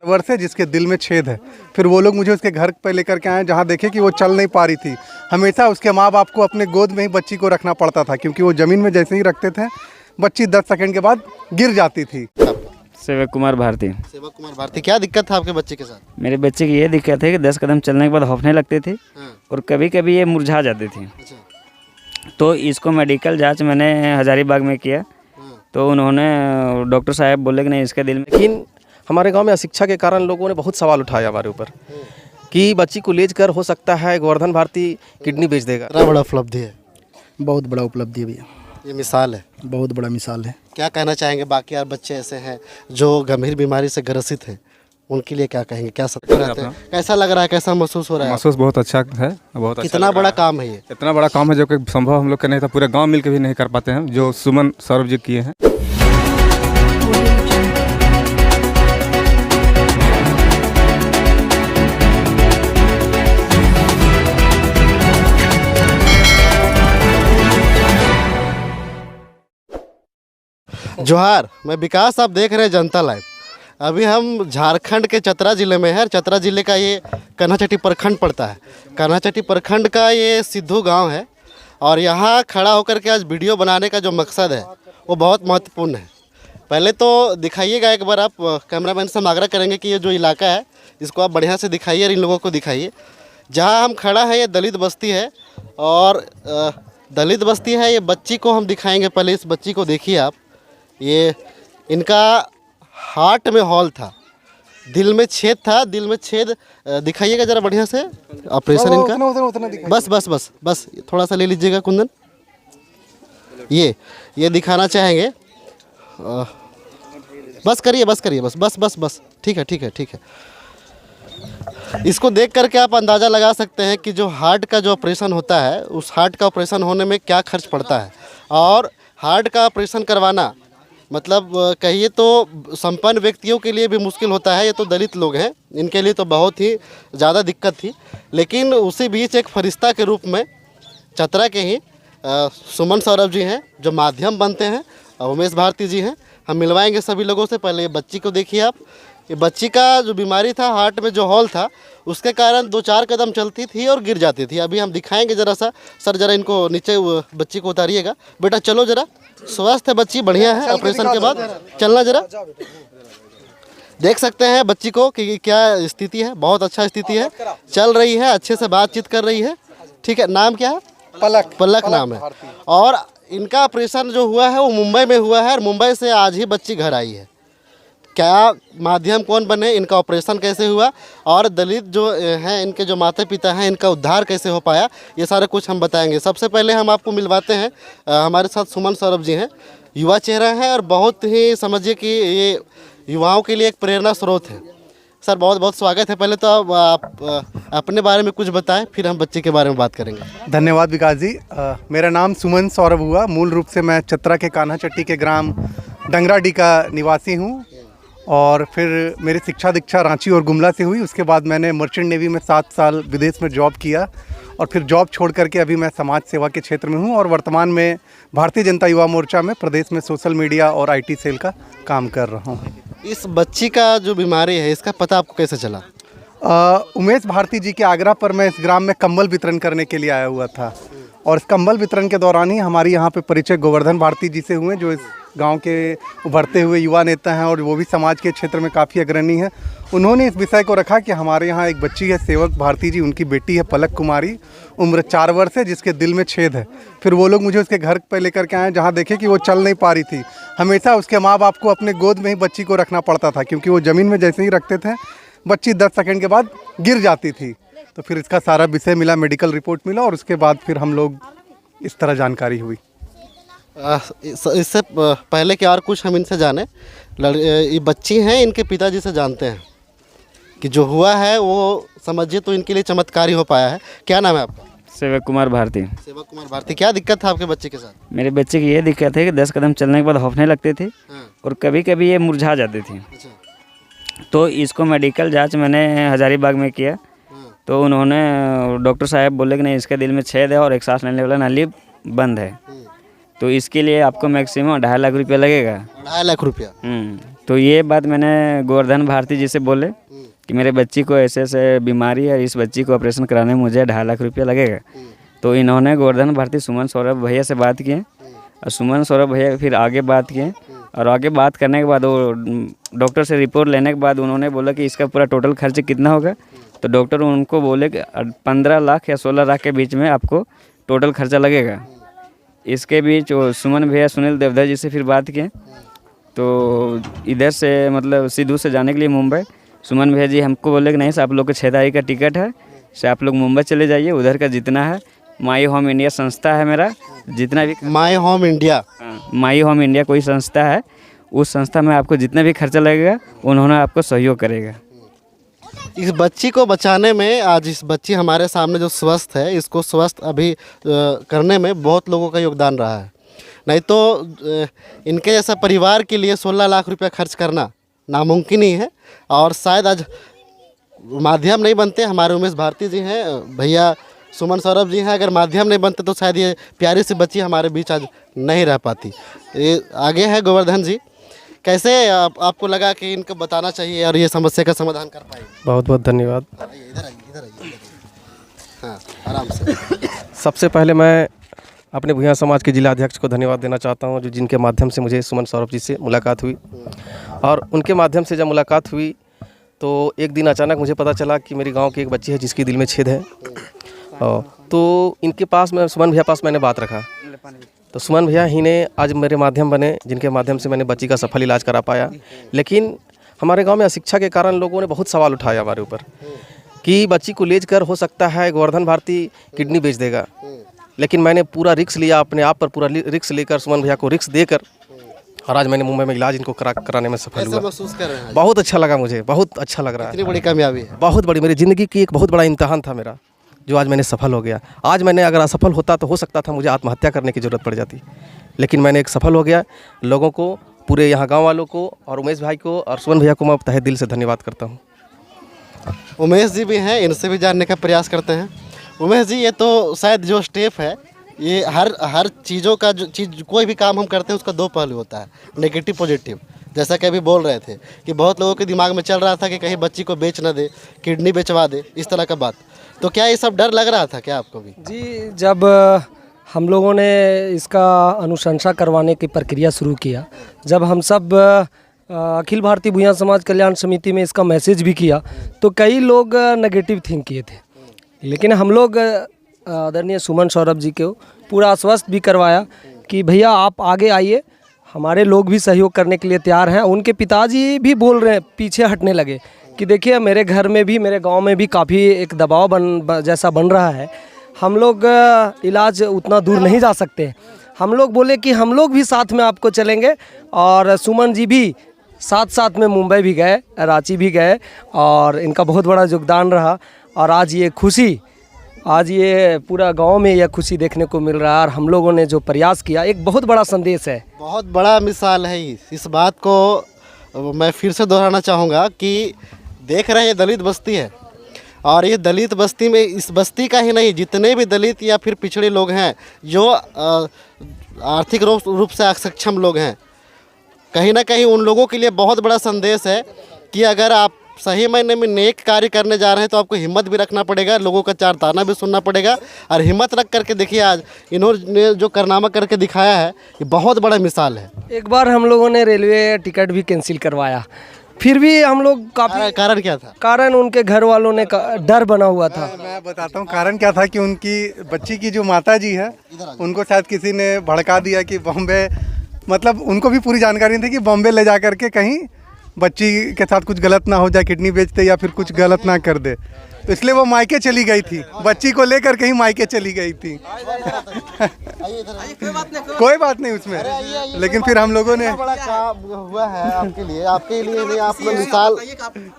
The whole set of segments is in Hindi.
वर्ष है जिसके दिल में छेद है। फिर वो लोग मुझे उसके घर पे लेकर के आए जहाँ देखे कि वो चल नहीं पा रही थी। हमेशा उसके माँ बाप को अपने गोद में ही बच्ची को रखना पड़ता था, क्योंकि वो ज़मीन में जैसे ही रखते थे बच्ची 10 सेकंड के बाद गिर जाती थी। सेवक कुमार भारती। सेवक कुमार भारती, क्या दिक्कत था आपके बच्चे के साथ? मेरे बच्चे की ये दिक्कत है कि 10 कदम चलने के बाद हौफने लगते थे और कभी कभी ये मुरझा जाते थे। तो इसको मेडिकल जांच मैंने हजारीबाग में किया, तो उन्होंने डॉक्टर साहब बोले कि नहीं इसके दिल में। लेकिन हमारे गांव में अशिक्षा के कारण लोगों ने बहुत सवाल उठाया हमारे ऊपर कि बच्ची को ले कर हो सकता है गोवर्धन भारती किडनी बेच देगा। इतना बड़ा उपलब्धि है, बहुत बड़ा उपलब्धि है भैया, ये मिसाल है, बहुत बड़ा मिसाल है। क्या कहना चाहेंगे? बाकी यार बच्चे ऐसे हैं जो गंभीर बीमारी से ग्रसित हैं, उनके लिए क्या कहेंगे? क्या सब रहते हैं? कैसा लग रहा है, कैसा महसूस हो रहा है? महसूस बहुत अच्छा है, बहुत अच्छा। कितना बड़ा काम है ये? इतना बड़ा काम है जो कि संभव हम लोग के नहीं था, पूरे गांव मिलकर भी नहीं कर पाते हैं, जो सुमन सौरभ जी किए हैं। जोहार, मैं विकास, आप देख रहे हैं जनता लाइव। अभी हम झारखंड के चतरा ज़िले में हैं। चतरा ज़िले का ये कन्हाचट्टी प्रखंड पड़ता है। कन्हाचट्टी प्रखंड का ये सिद्धू गांव है और यहाँ खड़ा होकर के आज वीडियो बनाने का जो मकसद है वो बहुत महत्वपूर्ण है। पहले तो दिखाइएगा एक बार, आप कैमरामैन से हम आग्रह करेंगे कि ये जो इलाका है इसको आप बढ़िया से दिखाइए और इन लोगों को दिखाइए। जहाँ हम खड़ा है ये दलित बस्ती है और दलित बस्ती है। ये बच्ची को हम दिखाएँगे, पहले इस बच्ची को देखिए आप। ये इनका हार्ट में हॉल था, दिल में छेद था, दिल में छेद दिखाइएगा ज़रा बढ़िया से। ऑपरेशन इनका बस बस बस बस थोड़ा सा ले लीजिएगा कुंदन, ये दिखाना चाहेंगे। बस करिए, बस करिए, बस बस बस बस ठीक है ठीक है ठीक है। इसको देख करके आप अंदाज़ा लगा सकते हैं कि जो हार्ट का जो ऑपरेशन होता है, उस हार्ट का ऑपरेशन होने में क्या खर्च पड़ता है। और हार्ट का ऑपरेशन करवाना मतलब कहिए तो संपन्न व्यक्तियों के लिए भी मुश्किल होता है। ये तो दलित लोग हैं, इनके लिए तो बहुत ही ज़्यादा दिक्कत थी। लेकिन उसी बीच एक फरिश्ता के रूप में चतरा के ही सुमन सौरभ जी हैं जो माध्यम बनते हैं, उमेश भारती जी हैं। हम मिलवाएंगे सभी लोगों से। पहले ये बच्ची को देखिए आप। ये बच्ची का जो बीमारी था, हार्ट में जो हॉल था, उसके कारण 2-4 कदम चलती थी और गिर जाती थी। अभी हम दिखाएंगे ज़रा सा। सर ज़रा इनको नीचे बच्ची को उतारिएगा। बेटा चलो ज़रा, स्वस्थ है बच्ची, बढ़िया है। ऑपरेशन के बाद चलना ज़रा। देख सकते हैं बच्ची को कि क्या स्थिति है, बहुत अच्छा स्थिति है, चल रही है, अच्छे से बातचीत कर रही है। ठीक है, नाम क्या है? पलक। पलक नाम है। और इनका ऑपरेशन जो हुआ है वो मुंबई में हुआ है और मुंबई से आज ही बच्ची घर आई है। क्या माध्यम कौन बने, इनका ऑपरेशन कैसे हुआ और दलित जो हैं इनके जो माता पिता हैं इनका उद्धार कैसे हो पाया, ये सारा कुछ हम बताएंगे। सबसे पहले हम आपको मिलवाते हैं, हमारे साथ सुमन सौरभ जी हैं। युवा चेहरा है और बहुत ही समझिए कि ये युवाओं के लिए एक प्रेरणा स्रोत है। सर बहुत बहुत स्वागत है। पहले तो आप अपने बारे में कुछ बताएं, फिर हम बच्चे के बारे में बात करेंगे। धन्यवाद विकास जी। मेरा नाम सुमन सौरभ हुआ। मूल रूप से मैं चतरा के कान्हाचट्टी के ग्राम डंगराडी का निवासी हूँ और फिर मेरी शिक्षा दीक्षा रांची और गुमला से हुई। उसके बाद मैंने मर्चेंट नेवी में 7 साल विदेश में जॉब किया और फिर जॉब छोड़ करके अभी मैं समाज सेवा के क्षेत्र में हूँ और वर्तमान में भारतीय जनता युवा मोर्चा में प्रदेश में सोशल मीडिया और IT सेल का काम कर रहा हूँ। इस बच्ची का जो बीमारी है इसका पता आपको कैसे चला? उमेश भारती जी के आग्रह पर मैं इस ग्राम में कंबल वितरण करने के लिए आया हुआ था और इस कंबल वितरण के दौरान ही हमारी यहाँ पे परिचय गोवर्धन भारती जी से हुए, जो इस गांव के उभरते हुए युवा नेता हैं और वो भी समाज के क्षेत्र में काफ़ी अग्रणी हैं। उन्होंने इस विषय को रखा कि हमारे यहाँ एक बच्ची है सेवक भारती जी, उनकी बेटी है पलक कुमारी, उम्र 4 वर्ष है, जिसके दिल में छेद है। फिर वो लोग मुझे उसके घर पे लेकर के आए जहाँ देखे कि वो चल नहीं पा रही थी। हमेशा उसके माँ बाप को अपने गोद में ही बच्ची को रखना पड़ता था, क्योंकि वो ज़मीन में जैसे ही रखते थे बच्ची 10 सेकंड के बाद गिर जाती थी। तो फिर इसका सारा विषय मिला, मेडिकल रिपोर्ट मिला और उसके बाद फिर हम लोग इस तरह जानकारी हुई। इससे पहले कि और कुछ हम इनसे जाने, ये बच्ची हैं, इनके पिताजी से जानते हैं कि जो हुआ है वो समझिए तो इनके लिए चमत्कारी हो पाया है। क्या नाम है आपका? सेवक कुमार भारती। सेवक कुमार भारती, क्या दिक्कत था आपके बच्चे के साथ? मेरे बच्चे की ये दिक्कत है कि 10 कदम चलने के बाद हौफने लगते थे और कभी कभी ये मुरझा जाते थे। तो इसको मेडिकल जांच मैंने हजारीबाग में किया, तो उन्होंने डॉक्टर साहब बोले कि नहीं इसके दिल में छेद है और एक सांस लेने वाला नाली बंद है। तो इसके लिए आपको मैक्सिमम 2.5 लाख रुपया लगेगा। 2.5 लाख रुपया? तो ये बात मैंने गोवर्धन भारती जी से बोले कि मेरे बच्ची को ऐसे ऐसे बीमारी है, इस बच्ची को ऑपरेशन कराने में मुझे 2.5 लाख रुपया लगेगा। तो इन्होंने गोवर्धन भारती सुमन सौरभ भैया से बात किए और सुमन सौरभ भैया फिर आगे बात किए और आगे बात करने के बाद वो डॉक्टर से रिपोर्ट लेने के बाद उन्होंने बोला कि इसका पूरा टोटल खर्च कितना होगा। तो डॉक्टर उनको बोले कि 15 लाख या 16 लाख के बीच में आपको टोटल खर्चा लगेगा। इसके बीच वो सुमन भैया सुनील देवधर जी से फिर बात किए। तो इधर से मतलब सिद्धू से जाने के लिए मुंबई सुमन भैया जी हमको बोले कि नहीं सर, आप लोग को 6 तारीख का टिकट है, से आप लोग मुंबई चले जाइए। उधर का जितना है माई होम इंडिया संस्था है मेरा, जितना भी my home India, my home India कोई संस्था है, उस संस्था में आपको जितना भी खर्चा लगेगा उन्होंने आपको सहयोग करेगा। इस बच्ची को बचाने में, आज इस बच्ची हमारे सामने जो स्वस्थ है, इसको स्वस्थ अभी करने में बहुत लोगों का योगदान रहा है। नहीं तो इनके जैसा परिवार के लिए 16 लाख रुपया खर्च करना नामुमकिन ही है। और शायद आज माध्यम नहीं बनते, हमारे उमेश भारती जी हैं, भैया सुमन सौरभ जी हैं, अगर माध्यम नहीं बनते तो शायद ये प्यारी सी बच्ची हमारे बीच आज नहीं रह पाती। ये आगे है गोवर्धन जी, कैसे आपको लगा कि इनको बताना चाहिए और ये समस्या का समाधान कर पाएंगे? बहुत बहुत धन्यवाद। इधर आइए। हाँ, आराम से। सबसे पहले मैं अपने भूया समाज के जिला अध्यक्ष को धन्यवाद देना चाहता हूं, जो जिनके माध्यम से मुझे सुमन सौरभ जी से मुलाकात हुई। और उनके माध्यम से जब मुलाकात हुई तो एक दिन अचानक मुझे पता चला कि मेरी गांव की एक बच्ची है जिसके दिल में छेद है। तो इनके पास मैं सुमन भैया पास मैंने बात रखा, तो सुमन भैया ही ने आज मेरे माध्यम बने, जिनके माध्यम से मैंने बच्ची का सफल इलाज करा पाया। लेकिन हमारे गाँव में अशिक्षा के कारण लोगों ने बहुत सवाल उठाया हमारे ऊपर कि बच्ची को ले कर हो सकता है गोवर्धन भारती किडनी बेच देगा। लेकिन मैंने पूरा रिस्क लिया, अपने आप पर पूरा रिस्क लेकर सुमन भैया को रिस्क देकर, और आज मैंने मुंबई में इलाज इनको कराने में सफल हुआ। महसूस कर रहे हैं? बहुत अच्छा लगा, मुझे बहुत अच्छा लग रहा है। इतनी बड़ी कामयाबी है, बहुत बड़ी, मेरी ज़िंदगी की एक बहुत बड़ा इम्तहान था मेरा, जो आज मैंने सफल हो गया। आज मैंने अगर असफल होता तो हो सकता था मुझे आत्महत्या करने की ज़रूरत पड़ जाती, लेकिन मैंने एक सफल हो गया। लोगों को, पूरे यहाँ गाँव वालों को और उमेश भाई को और सुमन भैया को मैं तहे दिल से धन्यवाद करता हूँ। उमेश जी भी हैं, इनसे भी जानने का प्रयास करते हैं। उमेश जी, ये तो शायद जो स्टेप है, ये हर चीज़ों का, जो चीज़ कोई भी काम हम करते हैं उसका 2 पहलू होता है, नेगेटिव पॉजिटिव। जैसा कि अभी बोल रहे थे कि बहुत लोगों के दिमाग में चल रहा था कि कहीं बच्ची को बेच ना दे, किडनी बेचवा दे, इस तरह का बात। तो क्या ये सब डर लग रहा था क्या आपको भी? जी, जब हम लोगों ने इसका अनुशंसा करवाने की प्रक्रिया शुरू किया, जब हम सब अखिल भारतीय भूया समाज कल्याण समिति में इसका मैसेज भी किया, तो कई लोग नेगेटिव थिंक किए थे। लेकिन हम लोग आदरणीय सुमन सौरभ जी को पूरा आश्वस्त भी करवाया कि भैया आप आगे आइए, हमारे लोग भी सहयोग करने के लिए तैयार हैं। उनके पिताजी भी बोल रहे हैं, पीछे हटने लगे कि देखिए मेरे घर में भी, मेरे गांव में भी काफ़ी एक दबाव जैसा बन रहा है, हम लोग इलाज उतना दूर नहीं जा सकते। हम लोग बोले कि हम लोग भी साथ में आपको चलेंगे। और सुमन जी भी साथ साथ में मुंबई भी गए, रांची भी गए, और इनका बहुत बड़ा योगदान रहा। और आज ये खुशी, आज ये पूरा गांव में यह खुशी देखने को मिल रहा है। और हम लोगों ने जो प्रयास किया, एक बहुत बड़ा संदेश है, बहुत बड़ा मिसाल है। इस बात को मैं फिर से दोहराना चाहूँगा कि देख रहे हैं, ये दलित बस्ती है, और ये दलित बस्ती में, इस बस्ती का ही नहीं, जितने भी दलित या फिर पिछड़े लोग हैं, जो आर्थिक रूप से अक्षम लोग हैं, कहीं ना कहीं उन लोगों के लिए बहुत बड़ा संदेश है कि अगर आप सही मायने में नेक कार्य करने जा रहे हैं तो आपको हिम्मत भी रखना पड़ेगा, लोगों का चार ताना भी सुनना पड़ेगा। और हिम्मत रख करके देखिए, आज इन्होंने जो कारनामा करके दिखाया है, ये बहुत बड़ा मिसाल है। एक बार हम लोगों ने रेलवे टिकट भी कैंसिल करवाया, फिर भी हम लोग काफ़ी, कारण क्या था? कारण उनके घर वालों ने डर बना हुआ था। मैं बताता हूँ कारण क्या था कि उनकी बच्ची की जो माता जी है, उनको शायद किसी ने भड़का दिया कि बॉम्बे, मतलब उनको भी पूरी जानकारी नहीं थी कि बॉम्बे ले जा करके कहीं बच्ची के साथ कुछ गलत ना हो जाए, किडनी बेच दे या फिर कुछ गलत ना कर दे, तो इसलिए वो मायके चली गई थी, बच्ची को लेकर कहीं मायके चली गई थी। कोई बात नहीं उसमें, लेकिन फिर हम लोगों ने, बड़ा काम हुआ है आपके लिए नहीं, आप लोग मिसाल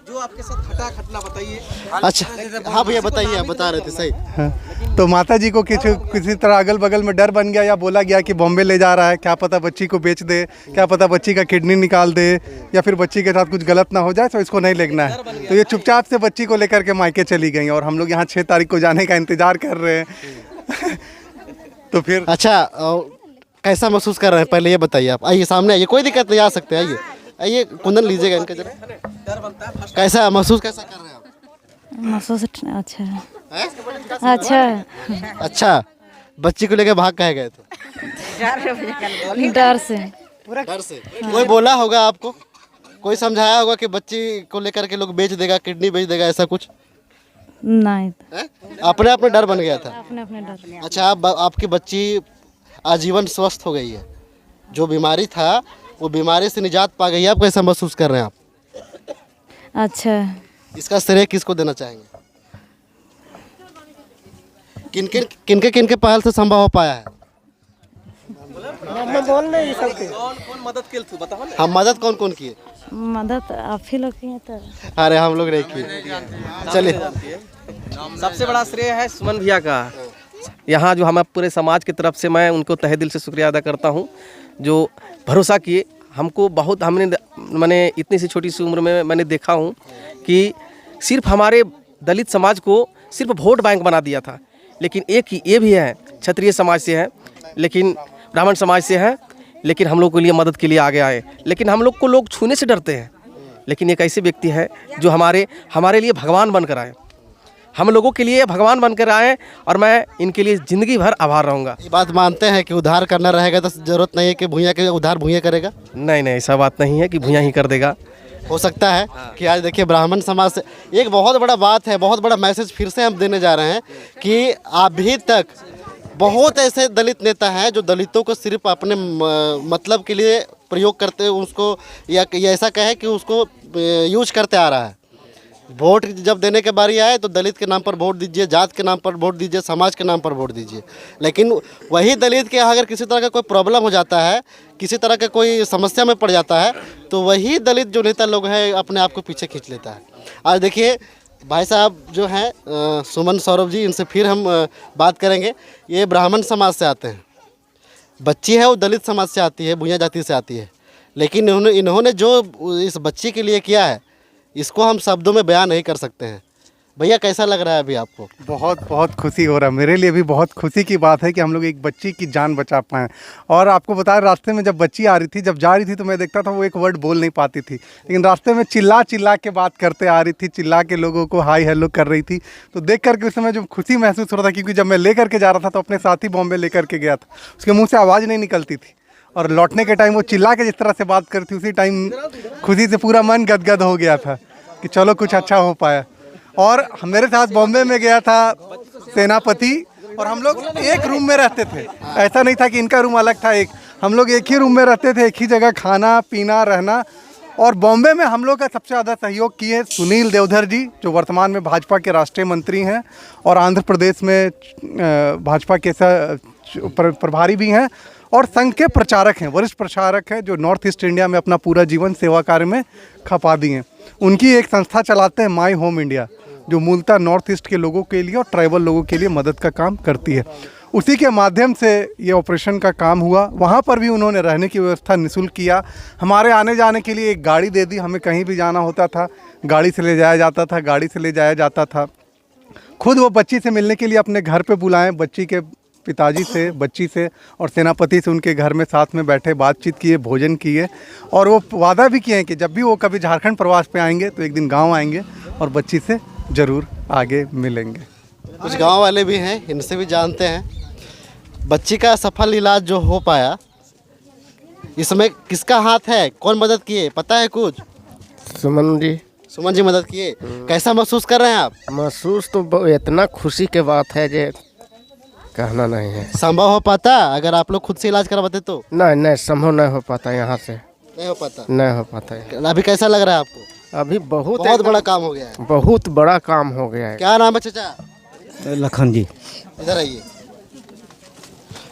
जो आपके साथ घटना बताइए। अच्छा, हाँ भैया बताइए, आप बता रहे थे सही। हाँ, तो माता जी को किसी तरह अगल बगल में डर बन गया, या बोला गया कि बॉम्बे ले जा रहा है, क्या पता बच्ची को बेच दे, क्या पता बच्ची का किडनी निकाल दे, या फिर बच्ची के साथ कुछ गलत ना हो जाए, तो इसको नहीं लेना है। तो ये चुपचाप से बच्ची को लेकर के मायके चली गई, और हम लोग यहाँ 6 तारीख को जाने का इंतजार कर रहे हैं। तो फिर अच्छा, कैसा महसूस कर रहे हैं पहले ये बताइए आप। आइए सामने आइए, कोई दिक्कत नहीं, आ सकते हैं, आइए आइए कुंदन लीजिएगा इनका जरा। कैसा महसूस कैसा कर रहे हैं आप? महसूस अच्छा है। अच्छा अच्छा, बच्ची को लेकर भाग कहे गए थे? डर से। डर से? कोई बोला होगा आपको, कोई समझाया होगा कि बच्ची को लेकर के लोग बेच देगा, किडनी बेच देगा, ऐसा कुछ? नहीं, अपने अपने डर बन गया था। अपने अपने डर। अच्छा, आपकी बच्ची आजीवन स्वस्थ हो गई है, जो बीमारी था वो बीमारी से निजात पा गई है, आप कैसा महसूस कर रहे हैं आप? अच्छा, इसका श्रेय किसको देना चाहेंगे? किनके पहल से संभव हो पाया है? कौन मदद किए थे बताओ ना। हम मदद कौन कौन किए? मदद आप ही लोग किए तो। अरे हम लोग नहीं किए। चलिए, सबसे बड़ा श्रेय है सुमन भैया का। यहाँ जो हम पूरे समाज की तरफ से मैं उनको तहे दिल से शुक्रिया अदा करता हूँ, जो भरोसा किए हमको। बहुत मैंने इतनी सी छोटी सी उम्र में मैंने देखा हूँ कि सिर्फ हमारे दलित समाज को सिर्फ वोट बैंक बना दिया था, लेकिन एक ही ये भी है, क्षत्रिय समाज से है, लेकिन ब्राह्मण समाज से है, लेकिन हम लोग के लिए मदद के लिए आगे आए। लेकिन हम लोग को लोग छूने से डरते हैं, लेकिन एक ऐसे व्यक्ति है जो हमारे लिए भगवान बनकर आए, हम लोगों के लिए भगवान बनकर आए, और मैं इनके लिए ज़िंदगी भर आभार रहूँगा। ये बात मानते हैं कि उधार करना रहेगा तो ज़रूरत नहीं है कि भूया के उधार भूया करेगा? नहीं, ऐसा बात नहीं है कि भूया ही कर देगा। हो सकता है कि आज देखिए ब्राह्मण समाज से एक बहुत बड़ा बात है, बहुत बड़ा मैसेज फिर से हम देने जा रहे हैं कि अभी तक बहुत ऐसे दलित नेता हैं जो दलितों को सिर्फ अपने मतलब के लिए प्रयोग करते हैं, उसको या ऐसा कहे कि उसको यूज करते आ रहा है। वोट जब देने के बारी आए तो दलित के नाम पर वोट दीजिए, जात के नाम पर वोट दीजिए, समाज के नाम पर वोट दीजिए, लेकिन वही दलित के अगर किसी तरह का कोई प्रॉब्लम हो जाता है, किसी तरह का कोई समस्या में पड़ जाता है, तो वही दलित जो नेता लोग हैं अपने आप को पीछे खींच लेता है। आज देखिए भाई साहब जो हैं सुमन सौरभ जी, इनसे फिर हम बात करेंगे। ये ब्राह्मण समाज से आते हैं, बच्ची है वो दलित समाज से आती है, भूया जाति से आती है, लेकिन इन्होंने जो इस बच्ची के लिए किया है इसको हम शब्दों में बयान नहीं कर सकते हैं। भैया कैसा लग रहा है अभी आपको? बहुत बहुत खुशी हो रहा है, मेरे लिए भी बहुत खुशी की बात है कि हम लोग एक बच्ची की जान बचा पाएँ। और आपको बताया, रास्ते में जब बच्ची आ रही थी, जब जा रही थी, तो मैं देखता था वो एक वर्ड बोल नहीं पाती थी, लेकिन रास्ते में चिल्ला चिल्ला के बात करते आ रही थी, चिल्ला के लोगों को हाई हेलो कर रही थी। तो देख करके उस समय जो खुशी महसूस हो रहा था, क्योंकि जब मैं लेकर के जा रहा था तो अपने साथी बॉम्बे लेकर के गया था, उसके मुँह से आवाज़ नहीं निकलती थी, और लौटने के टाइम वो चिल्ला के जिस तरह से बात करती, उसी टाइम खुशी से पूरा मन गदगद हो गया था कि चलो कुछ अच्छा हो पाया। और मेरे साथ बॉम्बे में गया था सेनापति, और हम लोग एक रूम में रहते थे, ऐसा नहीं था कि इनका रूम अलग था, हम लोग एक ही रूम में रहते थे, एक ही जगह खाना पीना रहना। और बॉम्बे में हम लोग का सबसे ज़्यादा सहयोग किए सुनील देवधर जी, जो वर्तमान में भाजपा के राष्ट्रीय मंत्री हैं और आंध्र प्रदेश में भाजपा के प्रभारी भी हैं, और संघ के प्रचारक हैं, वरिष्ठ प्रचारक हैं, जो नॉर्थ ईस्ट इंडिया में अपना पूरा जीवन सेवा कार्य में खपा दिए हैं। उनकी एक संस्था चलाते हैं माई होम इंडिया, जो मूलतः नॉर्थ ईस्ट के लोगों के लिए और ट्राइबल लोगों के लिए मदद का काम करती है। उसी के माध्यम से ये ऑपरेशन का काम हुआ। वहाँ पर भी उन्होंने रहने की व्यवस्था निःशुल्क किया, हमारे आने जाने के लिए एक गाड़ी दे दी, हमें कहीं भी जाना होता था गाड़ी से ले जाया जाता था, गाड़ी से ले जाया जाता था। खुद वो बच्ची से मिलने के लिए अपने घर पे बुलाएं, बच्ची के पिताजी से, बच्ची से और सेनापति से उनके घर में साथ में बैठे, बातचीत किए, भोजन किए, और वो वादा भी किए हैं कि जब भी वो कभी झारखंड प्रवास पे आएंगे तो एक दिन गांव आएंगे और बच्ची से ज़रूर आगे मिलेंगे। कुछ गांव वाले भी हैं, इनसे भी जानते हैं। बच्ची का सफल इलाज जो हो पाया, इसमें किसका हाथ है, कौन मदद किए, पता है कुछ? सुमन जी। सुमन जी मदद किए। कैसा महसूस कर रहे हैं आप? महसूस तो इतना खुशी के बात है जो कहना नहीं है। संभव हो पाता अगर आप लोग खुद से इलाज करवाते तो? नहीं, संभव नहीं हो पाता, यहाँ से नहीं हो पाता। नहीं हो पाता है। अभी कैसा लग रहा है आपको? अभी बहुत बड़ा काम हो गया है। बहुत बड़ा काम हो गया है। क्या नाम है चाचा? लखन जी। इधर आइए।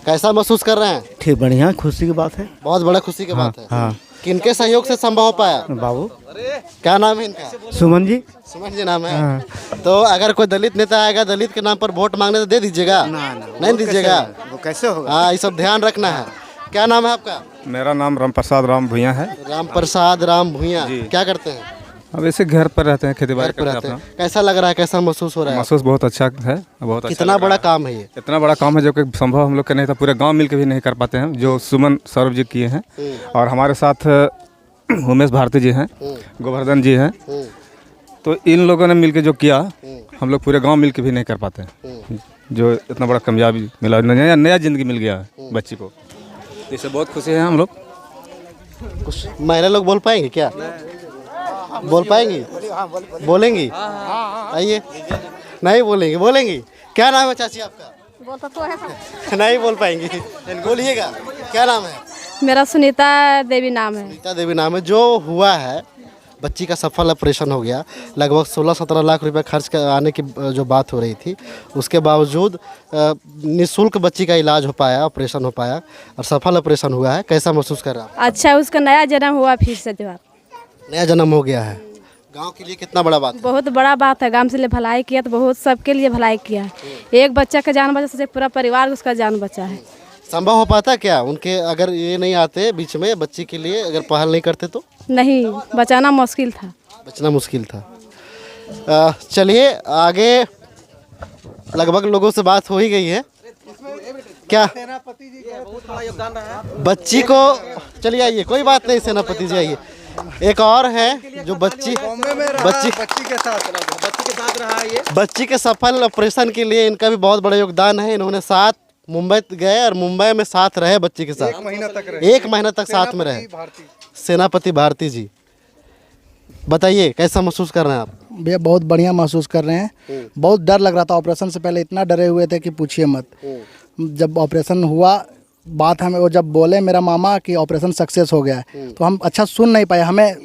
कैसा महसूस कर रहे हैं? ठीक, बढ़िया, खुशी की बात है, बहुत बड़ा खुशी की बात है। हाँ। किनके सहयोग से संभव हो पाया? बाबू। क्या नाम है इनका? सुमन जी। सुमन जी नाम है। तो अगर कोई दलित नेता आएगा दलित के नाम पर वोट मांगने तो दे दीजिएगा? नहीं दीजिएगा? वो कैसे होगा? हाँ, ये सब ध्यान रखना है। क्या नाम है आपका? मेरा नाम रामप्रसाद राम भूया है। रामप्रसाद राम भूया। क्या करते हैं? अब ऐसे घर पर रहते हैं, खेती बाड़ी करते हैं। कैसा लग रहा है, कैसा महसूस हो रहा है? महसूस बहुत अच्छा है, बहुत अच्छा। कितना बड़ा काम है ये? इतना बड़ा काम है जो कि संभव हम लोग के नहीं था, पूरे गांव मिलकर भी नहीं कर पाते हैं, जो सुमन सौरभ जी किए हैं। और हमारे साथ उमेश भारती जी हैं, गोवर्धन जी हैं, तो इन लोगों ने मिलकर जो किया, हम लोग पूरे गांव मिलकर भी नहीं कर पाते हैं। जो इतना बड़ा कामयाबी मिला, नया ज़िंदगी मिल गया है बच्ची को, इससे बहुत खुशी है हम लोग। कुछ महिला लोग बोल पाएंगे क्या? बोल पाएंगी? बोलेंगी? आइए। नहीं बोलेंगी? बोलेंगी? क्या नाम है चाची आपका? बोलता तो है। नहीं बोल पाएंगी, बोलिएगा। क्या नाम है? मेरा सुनीता देवी नाम है। रीता देवी नाम है। जो हुआ है, बच्ची का सफल ऑपरेशन हो गया, लगभग 16-17 लाख रुपए खर्च आने की जो बात हो रही थी, उसके बावजूद निःशुल्क बच्ची का इलाज हो पाया, ऑपरेशन हो पाया और सफल ऑपरेशन हुआ है। कैसा महसूस कर रहा है? अच्छा, उसका नया जन्म हुआ फिर से दोबारा। नया जन्म हो गया है। गांव के लिए कितना बड़ा बात है? बहुत बड़ा बात है। गांव से लिए भलाई किया तो बहुत सबके लिए भलाई किया है। एक बच्चा का जान बचा, पूरा परिवार उसका जान बचा है। संभव हो पाता क्या उनके, अगर ये नहीं आते बीच में बच्ची के लिए, अगर पहल नहीं करते तो? नहीं, बचाना मुश्किल था। बचना मुश्किल था। चलिए आगे, लगभग लोगों से बात हो ही गई है। क्या बच्ची को, चलिए आइए, कोई बात नहीं, सेनापति जी आइए। एक और है जो बच्ची के सफल ऑपरेशन के लिए इनका भी बहुत बड़ा योगदान है। इन्होंने साथ मुंबई गए और मुंबई में साथ रहे बच्ची के साथ, 1 महीना तक साथ में रहे। सेनापति भारती जी, बताइए कैसा महसूस कर रहे हैं आप? भैया बहुत बढ़िया महसूस कर रहे हैं। बहुत डर लग रहा था ऑपरेशन से पहले, इतना डरे हुए थे कि पूछिए मत। जब ऑपरेशन हुआ, बात हमें वो जब बोले मेरा मामा कि ऑपरेशन सक्सेस हो गया है, तो हम अच्छा सुन नहीं पाए, हमें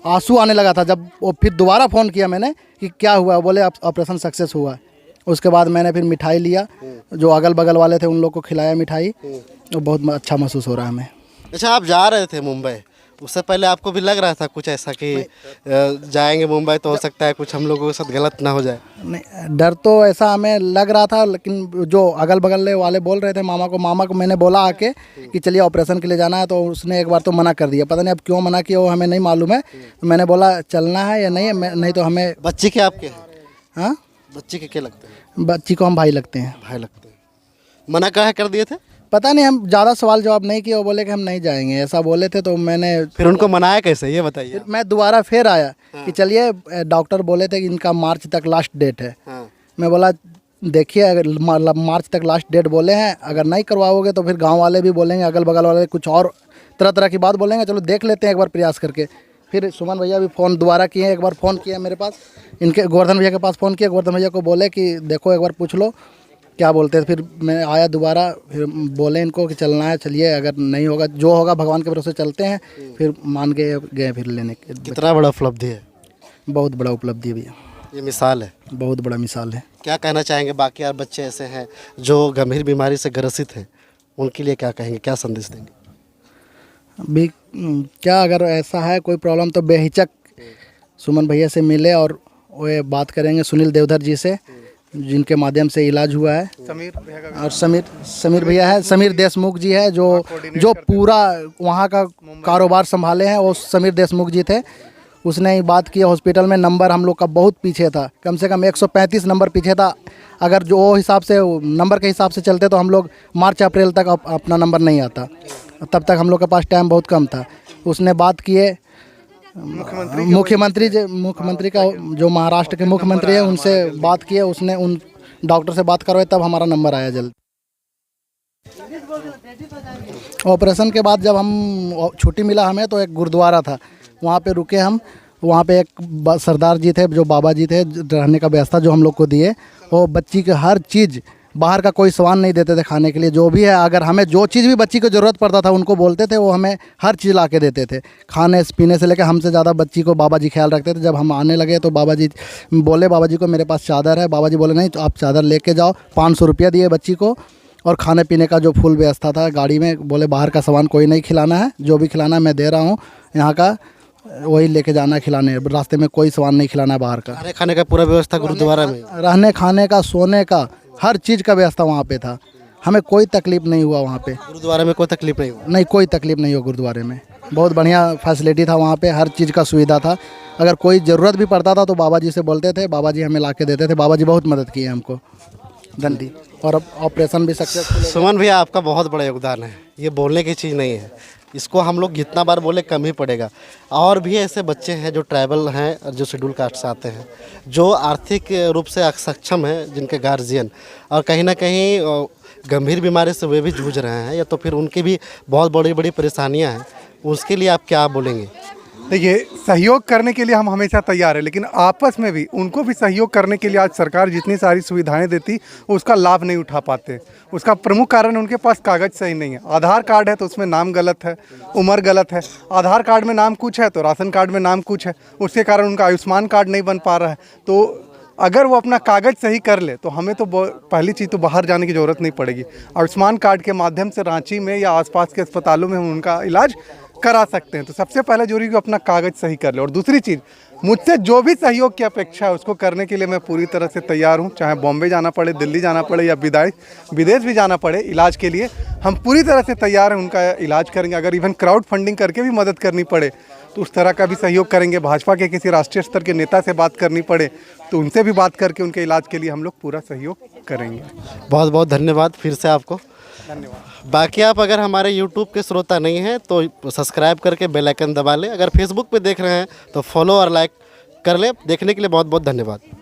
आंसू आने लगा था। जब वो फिर दोबारा फ़ोन किया मैंने कि क्या हुआ, बोले ऑपरेशन सक्सेस हुआ है। उसके बाद मैंने फिर मिठाई लिया, जो अगल बगल वाले थे उन लोग को खिलाया मिठाई, तो बहुत अच्छा महसूस हो रहा है हमें। अच्छा, आप जा रहे थे मुंबई, उससे पहले आपको भी लग रहा था कुछ ऐसा कि जाएंगे मुंबई तो हो सकता है कुछ हम लोगों के साथ गलत ना हो जाए? नहीं, डर तो ऐसा हमें लग रहा था, लेकिन जो अगल बगल वाले बोल रहे थे मामा को मैंने बोला आके कि चलिए ऑपरेशन के लिए जाना है, तो उसने एक बार तो मना कर दिया। पता नहीं अब क्यों मना किया, वो हमें नहीं मालूम है। तो मैंने बोला चलना है या नहीं, नहीं तो हमें। बच्ची के आपके हैं? हाँ, बच्ची के क्या लगते हैं? बच्ची को हम भाई लगते हैं। भाई लगते हैं। मना कहा कर दिए थे? पता नहीं, हम ज़्यादा सवाल जवाब नहीं किए, वो बोले कि हम नहीं जाएंगे, ऐसा बोले थे। तो मैंने फिर उनको मनाया कैसे, ये बताइए। मैं दोबारा फिर आया कि चलिए, डॉक्टर बोले थे कि इनका मार्च तक लास्ट डेट है। मैं बोला देखिए, अगर मार्च तक लास्ट डेट बोले हैं, अगर नहीं करवाओगे तो फिर गांव वाले भी बोलेंगे, अगल बगल वाले कुछ और तरह तरह की बात बोलेंगे। चलो देख लेते हैं एक बार प्रयास करके। फिर सुमन भैया भी फ़ोन दोबारा किए, एक बार फ़ोन किया मेरे पास, इनके गोवर्धन भैया के पास फ़ोन किया। गोवर्धन भैया को बोले कि देखो एक बार पूछ लो क्या बोलते हैं। फिर मैं आया दोबारा, फिर बोले इनको कि चलना है, चलिए, अगर नहीं होगा जो होगा भगवान के भरोसे चलते हैं। फिर मान के गए फिर लेने के। कितना बड़ा उपलब्धि है? बहुत बड़ा उपलब्धि भैया, ये मिसाल है, बहुत बड़ा मिसाल है। क्या कहना चाहेंगे? बाकी यार बच्चे ऐसे हैं जो गंभीर बीमारी से ग्रसित हैं, उनके लिए क्या कहेंगे, क्या संदेश देंगे? भी क्या, अगर ऐसा है कोई प्रॉब्लम तो बेहिचक सुमन भैया से मिले और वो बात करेंगे सुनील देवधर जी से, जिनके माध्यम से इलाज हुआ है। और समीर भैया है, समीर देशमुख जी है, जो पूरा वहाँ का कारोबार संभाले हैं, वो समीर देशमुख जी थे। उसने ही बात की। हॉस्पिटल में नंबर हम लोग का बहुत पीछे था, कम से कम 135 नंबर पीछे था। अगर जो हिसाब से नंबर के हिसाब से चलते तो हम लोग मार्च अप्रैल तक अपना नंबर नहीं आता, तब तक हम लोग के पास टाइम बहुत कम था। उसने बात किए मुख्यमंत्री का, जो महाराष्ट्र के मुख्यमंत्री है, उनसे बात किए। उसने उन डॉक्टर से बात करवाई, तब हमारा नंबर आया जल्द। ऑपरेशन के बाद जब हम छुट्टी मिला हमें, तो एक गुरुद्वारा था, वहाँ पे रुके हम। वहाँ पे एक सरदार जी थे, जो बाबा जी थे, रहने का व्यवस्था जो हम लोग को दिए। वो बच्ची के हर चीज़, बाहर का कोई सामान नहीं देते थे खाने के लिए, जो भी है, अगर हमें जो चीज़ भी बच्ची को ज़रूरत पड़ता था उनको बोलते थे, वो हमें हर चीज़ ला के देते थे, खाने पीने से लेकर। हमसे ज़्यादा बच्ची को बाबा जी ख्याल रखते थे। जब हम आने लगे तो बाबा जी को मेरे पास चादर है। बाबा जी बोले नहीं, तो आप चादर लेके जाओ। 500 रुपया दिए बच्ची को, और खाने पीने का जो फुल व्यवस्था था गाड़ी में। बोले बाहर का सामान कोई नहीं खिलाना है, जो भी खिलाना है मैं दे रहा हूँ, यहाँ का वही लेके जाना खिलाने। रास्ते में कोई सामान नहीं खिलाना है बाहर का। खाने का पूरा व्यवस्था गुरुद्वारा में, रहने खाने का, सोने का, हर चीज़ का व्यवस्था वहाँ पे था। हमें कोई तकलीफ नहीं हुआ वहाँ पे। गुरुद्वारे में कोई तकलीफ नहीं हुआ? नहीं, कोई तकलीफ नहीं हुआ गुरुद्वारे में। बहुत बढ़िया फैसिलिटी था वहाँ पे, हर चीज़ का सुविधा था। अगर कोई ज़रूरत भी पड़ता था तो बाबा जी से बोलते थे, बाबा जी हमें ला के देते थे। बाबा जी बहुत मदद किए हमको, धन्यवाद। और अब ऑपरेशन भी सक्सेसफुल। सुमन भैया, आपका बहुत बड़ा योगदान है, ये बोलने की चीज़ नहीं है। इसको हम लोग जितना बार बोले कम ही पड़ेगा। और भी ऐसे बच्चे हैं जो ट्राइबल हैं और जो शेड्यूल कास्ट से आते हैं, जो आर्थिक रूप से अक्षम हैं, जिनके गार्जियन और कहीं ना कहीं गंभीर बीमारी से वे भी जूझ रहे हैं, या तो फिर उनकी भी बहुत बड़ी बड़ी परेशानियां हैं, उसके लिए आप क्या बोलेंगे? देखिए, सहयोग करने के लिए हम हमेशा तैयार हैं, लेकिन आपस में भी उनको भी सहयोग करने के लिए आज सरकार जितनी सारी सुविधाएं देती उसका लाभ नहीं उठा पाते। उसका प्रमुख कारण उनके पास कागज़ सही नहीं है। आधार कार्ड है तो उसमें नाम गलत है, उम्र गलत है। आधार कार्ड में नाम कुछ है तो राशन कार्ड में नाम कुछ है, उसके कारण उनका आयुष्मान कार्ड नहीं बन पा रहा है। तो अगर वो अपना कागज़ सही कर ले तो हमें तो पहली चीज़ तो बाहर जाने की ज़रूरत नहीं पड़ेगी। आयुष्मान कार्ड के माध्यम से रांची में या आसपास के अस्पतालों में हम उनका इलाज करा सकते हैं। तो सबसे पहले जरूरी है कि अपना कागज़ सही कर ले। और दूसरी चीज़, मुझसे जो भी सहयोग की अपेक्षा है उसको करने के लिए मैं पूरी तरह से तैयार हूँ। चाहे बॉम्बे जाना पड़े, दिल्ली जाना पड़े या विदेश भी जाना पड़े इलाज के लिए, हम पूरी तरह से तैयार हैं, उनका इलाज करेंगे। अगर इवन क्राउड फंडिंग करके भी मदद करनी पड़े तो उस तरह का भी सहयोग करेंगे। भाजपा के किसी राष्ट्रीय स्तर के नेता से बात करनी पड़े तो उनसे भी बात करके उनके इलाज के लिए हम लोग पूरा सहयोग करेंगे। बहुत बहुत धन्यवाद फिर से आपको। धन्यवाद। बाकी आप अगर हमारे YouTube के श्रोता नहीं हैं तो सब्सक्राइब करके बेल आइकन दबा लें। अगर फेसबुक पे देख रहे हैं तो फॉलो और लाइक कर लें। देखने के लिए बहुत बहुत धन्यवाद।